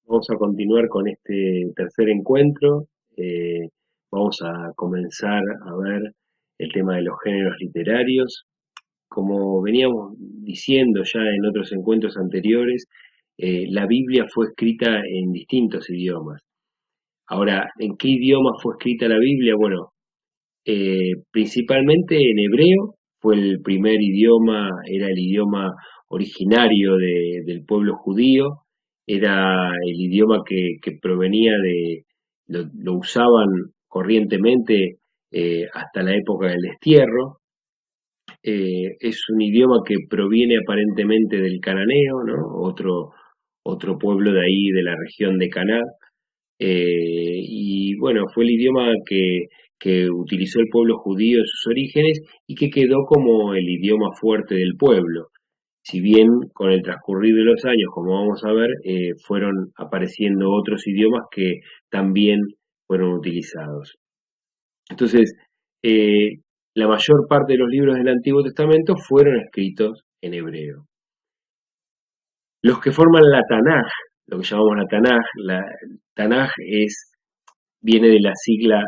Vamos a continuar con este tercer encuentro. Vamos a comenzar a ver el tema de los géneros literarios. Como veníamos diciendo ya en otros encuentros anteriores, la Biblia fue escrita en distintos idiomas. Ahora, ¿en qué idioma fue escrita la Biblia? Bueno, principalmente en hebreo, fue el primer idioma, era el idioma originario del pueblo judío, era el idioma que provenía lo usaban corrientemente hasta la época del destierro. Es un idioma que proviene aparentemente del cananeo, ¿no? Otro pueblo de ahí, de la región de Caná, y bueno, fue el idioma que utilizó el pueblo judío en sus orígenes y que quedó como el idioma fuerte del pueblo. Si bien con el transcurrir de los años, como vamos a ver, fueron apareciendo otros idiomas que también fueron utilizados. Entonces, eh, la mayor parte de los libros del Antiguo Testamento fueron escritos en hebreo. Los que forman la Tanaj, lo que llamamos la Tanaj viene de la sigla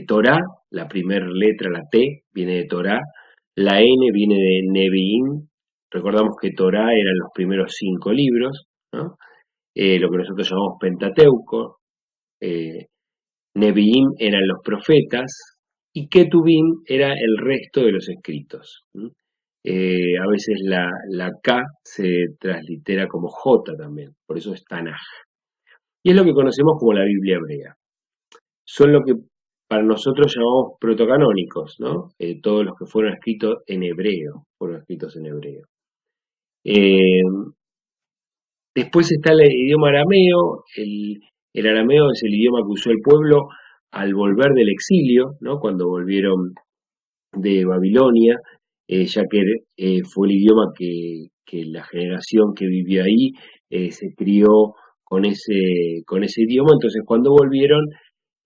Torá, la primera letra, la T, viene de Torá, la N viene de Nevi'im. Recordamos que Torá eran los primeros 5 libros, ¿no? Lo que nosotros llamamos Pentateuco. eh, Nevi'im eran los profetas y Ketuvim era el resto de los escritos. A veces la K se translitera como J también, por eso es Tanaj. Y es lo que conocemos como la Biblia hebrea. Son lo que para nosotros llamamos protocanónicos, ¿no? Todos los que fueron escritos en hebreo, fueron escritos en hebreo. Eh, Después está el idioma arameo. El arameo es el idioma que usó el pueblo al volver del exilio, ¿no? Cuando volvieron de Babilonia, ya que fue el idioma que la generación que vivió ahí se crió con ese idioma. Entonces, cuando volvieron,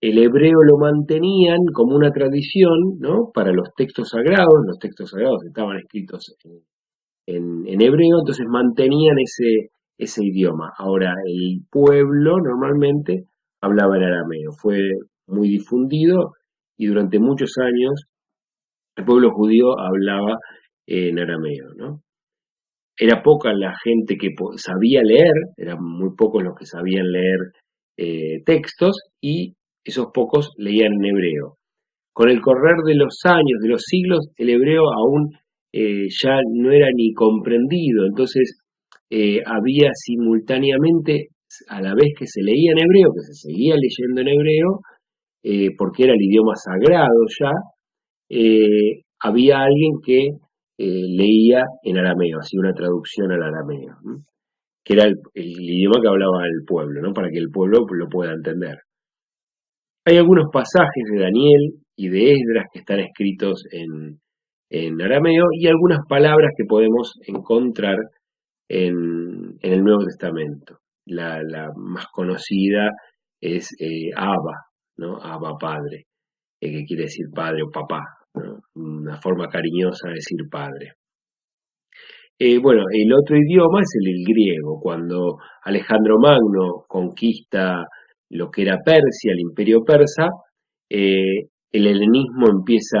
el hebreo lo mantenían como una tradición, ¿no? Para los textos sagrados estaban escritos en hebreo, entonces mantenían ese idioma. Ahora, el pueblo normalmente hablaba en arameo, fue muy difundido y durante muchos años el pueblo judío hablaba en arameo, ¿no? Era poca la gente que sabía leer, eran muy pocos los que sabían leer textos y esos pocos leían en hebreo. Con el correr de los años, de los siglos, el hebreo aún ya no era ni comprendido, entonces había simultáneamente, a la vez que se leía en hebreo, que se seguía leyendo en hebreo, porque era el idioma sagrado ya, había alguien que leía en arameo, hacía una traducción al arameo, ¿no? Que era el idioma que hablaba el pueblo, ¿no? Para que el pueblo lo pueda entender. Hay algunos pasajes de Daniel y de Esdras que están escritos en arameo y algunas palabras que podemos encontrar en el Nuevo Testamento. La más conocida es Abba, ¿no? Abba Padre, que quiere decir padre o papá, ¿no? Una forma cariñosa de decir padre. Bueno, el otro idioma es el griego. Cuando Alejandro Magno conquista lo que era Persia, el imperio persa, el helenismo empieza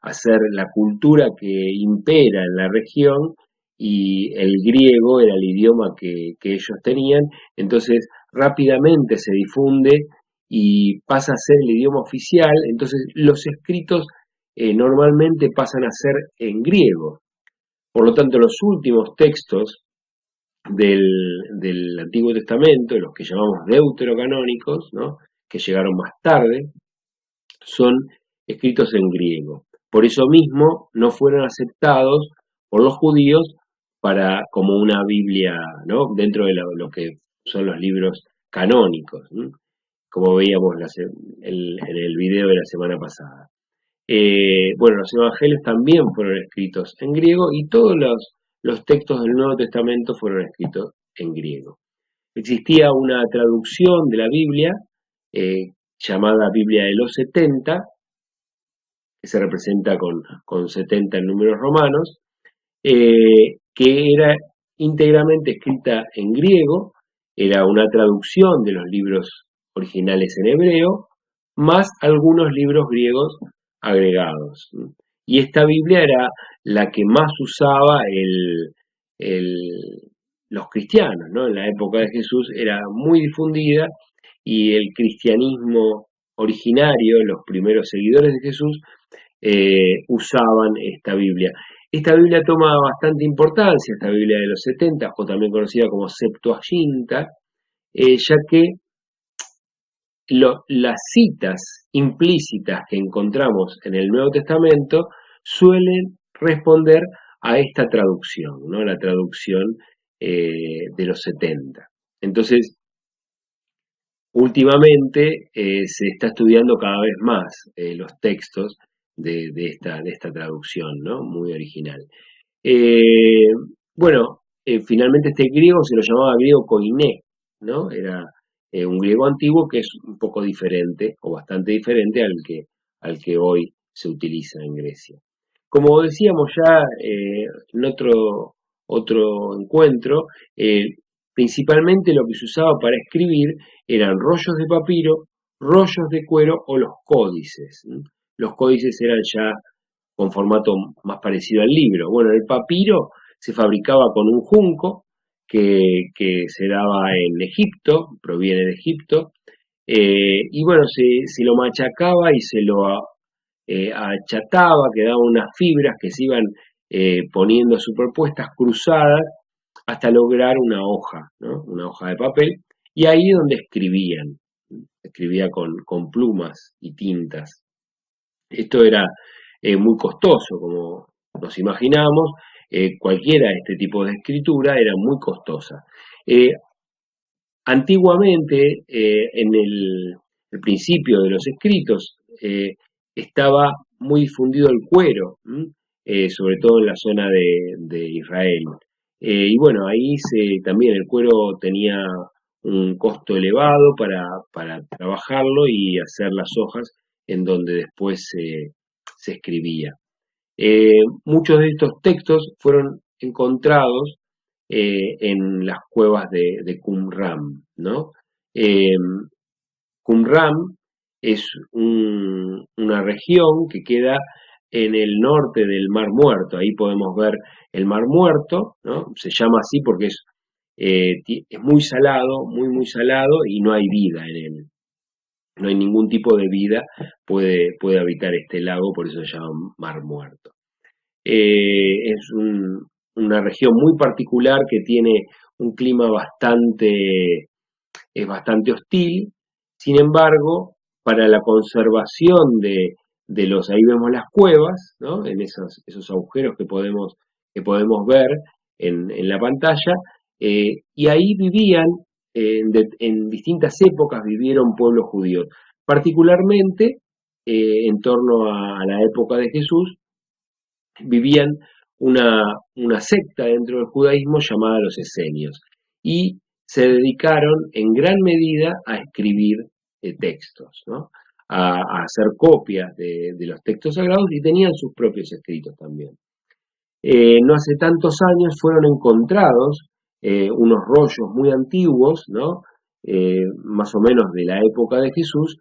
a ser la cultura que impera en la región y el griego era el idioma que ellos tenían, entonces rápidamente se difunde y pasa a ser el idioma oficial, entonces los escritos normalmente pasan a ser en griego. Por lo tanto, los últimos textos del, del Antiguo Testamento, los que llamamos deuterocanónicos, ¿no? Que llegaron más tarde, son escritos en griego. Por eso mismo no fueron aceptados por los judíos como una Biblia, ¿no? Dentro de lo que son los libros canónicos, ¿no? Como veíamos en el video de la semana pasada. Bueno, los evangelios también fueron escritos en griego y todos los textos del Nuevo Testamento fueron escritos en griego. Existía una traducción de la Biblia llamada Biblia de los 70, que se representa con 70 en números romanos, que era íntegramente escrita en griego era una traducción de los libros originales en hebreo, más algunos libros griegos agregados. Y esta Biblia era la que más usaba los cristianos, ¿no? En la época de Jesús era muy difundida y el cristianismo originario, los primeros seguidores de Jesús, usaban esta Biblia. Esta Biblia toma bastante importancia, esta Biblia de los 70, o también conocida como Septuaginta, ya que las citas implícitas que encontramos en el Nuevo Testamento suelen responder a esta traducción, ¿no? La traducción de los 70. Entonces, últimamente se está estudiando cada vez más los textos de esta traducción, ¿no? Muy original. Eh, bueno, finalmente este griego se lo llamaba griego koiné, ¿no? Era un griego antiguo que es un poco diferente, o bastante diferente al que hoy se utiliza en Grecia. Como decíamos ya en otro encuentro, principalmente lo que se usaba para escribir eran rollos de papiro, rollos de cuero o los códices. Los códices eran ya con formato más parecido al libro. Bueno, el papiro se fabricaba con un junco que se daba en Egipto, proviene de Egipto, y bueno, se lo machacaba y se lo achataba, quedaban unas fibras que se iban poniendo superpuestas, cruzadas, hasta lograr una hoja, ¿no? Una hoja de papel, y ahí es donde escribían, escribía con plumas y tintas. Esto era muy costoso, como nos imaginamos, cualquiera de este tipo de escritura era muy costosa. Eh, Antiguamente, en el principio de los escritos, estaba muy difundido el cuero, sobre todo en la zona de Israel. Y bueno, ahí también el cuero tenía un costo elevado para trabajarlo y hacer las hojas en donde después se escribía. Muchos de estos textos fueron encontrados en las cuevas de Qumran, ¿no? Eh, Qumran es una región que queda en el norte del Mar Muerto. Ahí podemos ver el Mar Muerto, ¿no? Se llama así porque es muy salado, muy salado y no hay vida en él. No hay ningún tipo de vida puede habitar este lago, por eso se llama Mar Muerto. Una región muy particular que tiene un clima es bastante hostil. Sin embargo, para la conservación ahí vemos las cuevas, ¿no? En esos agujeros que podemos ver en la pantalla, y ahí vivían, en distintas épocas vivieron pueblos judíos, particularmente en torno a la época de Jesús, vivían una secta dentro del judaísmo llamada los esenios y se dedicaron en gran medida a escribir textos, ¿no? A hacer copias de los textos sagrados y tenían sus propios escritos también. No hace tantos años fueron encontrados unos rollos muy antiguos, ¿no? Más o menos de la época de Jesús,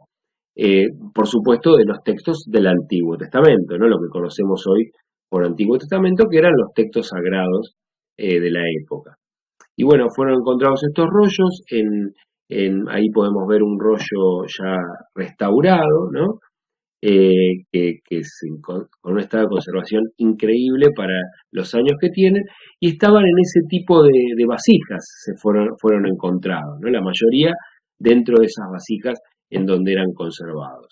por supuesto de los textos del Antiguo Testamento, ¿no? Lo que conocemos hoy por Antiguo Testamento, que eran los textos sagrados de la época. Y bueno, fueron encontrados estos rollos, ahí podemos ver un rollo ya restaurado, ¿no? Con un estado de conservación increíble para los años que tienen, y estaban en ese tipo de vasijas, fueron encontrados, ¿no? La mayoría dentro de esas vasijas en donde eran conservados.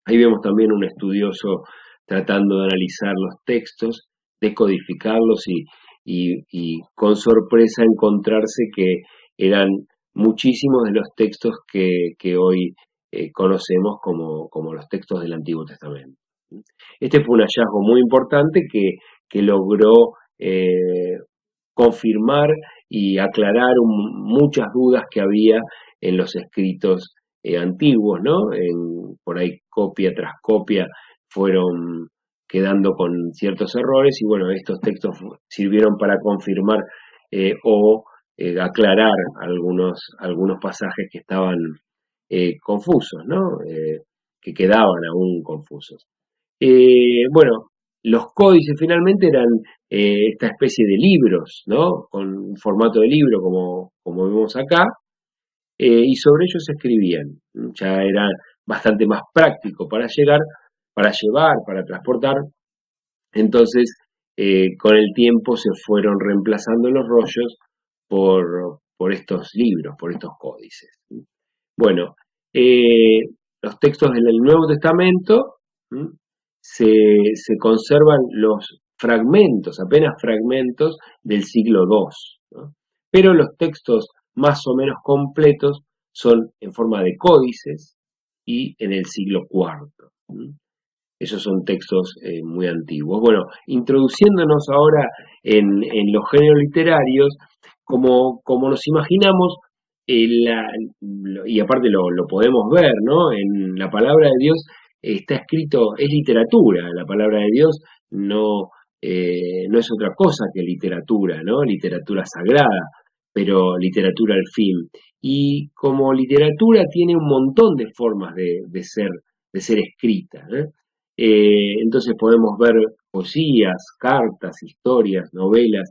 Ahí vemos también un estudioso tratando de analizar los textos, decodificarlos y con sorpresa encontrarse que eran muchísimos de los textos que hoy conocemos como los textos del Antiguo Testamento. Este fue un hallazgo muy importante que logró confirmar y aclarar muchas dudas que había en los escritos antiguos, ¿no? Por ahí copia tras copia fueron quedando con ciertos errores y bueno, estos textos sirvieron para confirmar o aclarar algunos pasajes que estaban confusos, ¿no? Que quedaban aún confusos. Bueno, los códices finalmente eran esta especie de libros, ¿no? Con un formato de libro como vemos acá, y sobre ellos se escribían. Ya era bastante más práctico para llevar, para transportar. Entonces, con el tiempo se fueron reemplazando los rollos por estos libros, por estos códices. Bueno, eh, los textos del Nuevo Testamento, ¿m? se conservan los fragmentos, apenas fragmentos del siglo II, ¿no? Pero los textos más o menos completos son en forma de códices y en el siglo IV. ¿M? Esos son textos muy antiguos. Bueno, introduciéndonos ahora en los géneros literarios, como nos imaginamos, y aparte lo podemos ver, ¿no? En la palabra de Dios está escrito, es literatura, la palabra de Dios no, no es otra cosa que literatura, ¿no? Literatura sagrada, pero literatura al fin. Y como literatura tiene un montón de formas de ser escrita, ¿eh? Entonces podemos ver poesías, cartas, historias, novelas.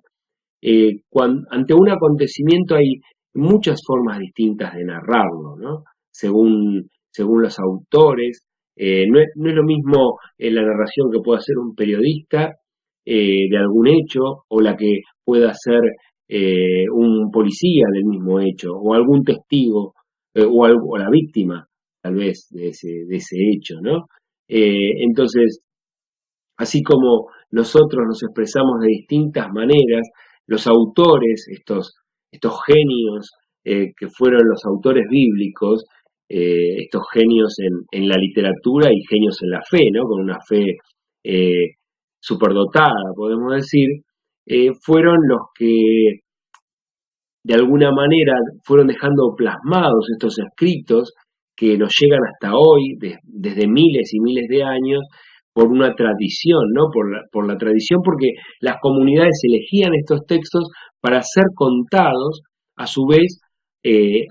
Ante un acontecimiento hay muchas formas distintas de narrarlo, ¿no? Según los autores. No es lo mismo la narración que puede hacer un periodista de algún hecho o la que pueda hacer un policía del mismo hecho o algún testigo o la víctima tal vez de ese hecho, ¿no? Entonces, así como nosotros nos expresamos de distintas maneras, los autores, estos genios que fueron los autores bíblicos, estos genios en la literatura y genios en la fe, ¿no? Con una fe eh, superdotada, podemos decir, fueron los que de alguna manera fueron dejando plasmados estos escritos que nos llegan hasta hoy, desde miles y miles de años, por una tradición, ¿no? Por la tradición, porque las comunidades elegían estos textos para ser contados, a su vez,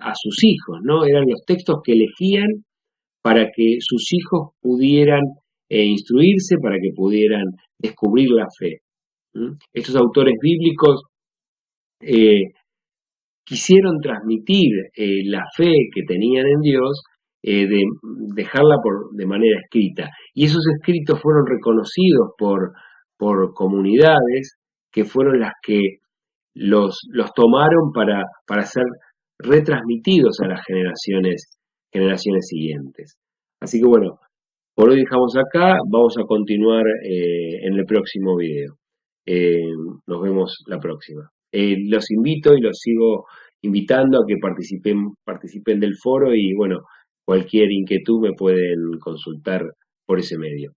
a sus hijos, ¿no? Eran los textos que elegían para que sus hijos pudieran instruirse, para que pudieran descubrir la fe. Estos autores bíblicos eh, quisieron transmitir la fe que tenían en Dios, de dejarla de manera escrita. Y esos escritos fueron reconocidos por comunidades que fueron las que los tomaron para ser retransmitidos a las generaciones siguientes. Así que bueno, por hoy dejamos acá, vamos a continuar en el próximo video. Eh, Nos vemos la próxima. Los invito y los sigo invitando a que participen del foro y bueno, cualquier inquietud me pueden consultar por ese medio.